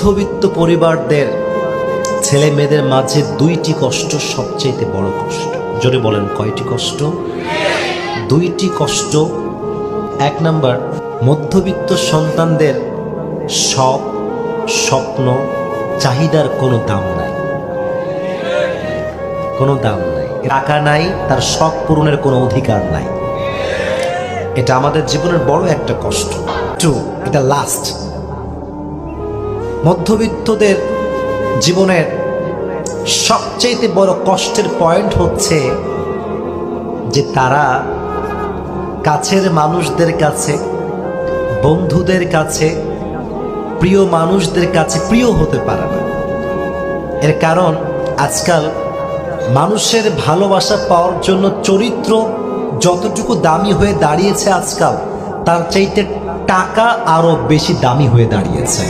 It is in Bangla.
মধ্যবিত্ত পরিবারদের ছেলে মেয়েদের মাঝে দুইটি কষ্ট সবচেয়ে বড় কষ্ট। জোরে বলেন, কয়টি কষ্ট? দুইটি কষ্ট। এক নাম্বার, মধ্যবিত্ত সন্তানদের শখ, স্বপ্ন, চাহিদার কোনো দাম নাই, কোনো দাম নাই। টাকা নাই, তার শখ পূরণের কোনো অধিকার নাই। এটা আমাদের জীবনের বড় একটা কষ্ট। এটা লাস্ট। মধ্যবিত্তদের জীবনের সবচেয়ে বড় কষ্টের পয়েন্ট হচ্ছে যে তারা কাছের মানুষদের কাছে, বন্ধুদের কাছে, প্রিয় মানুষদের কাছে প্রিয় হতে পারে না। এর কারণ আজকাল মানুষের ভালোবাসা পাওয়ার জন্য চরিত্র যতটুকু দামি হয়ে দাঁড়িয়েছে আজকাল, তার চাইতে টাকা আরো বেশি দামি হয়ে দাঁড়িয়েছে।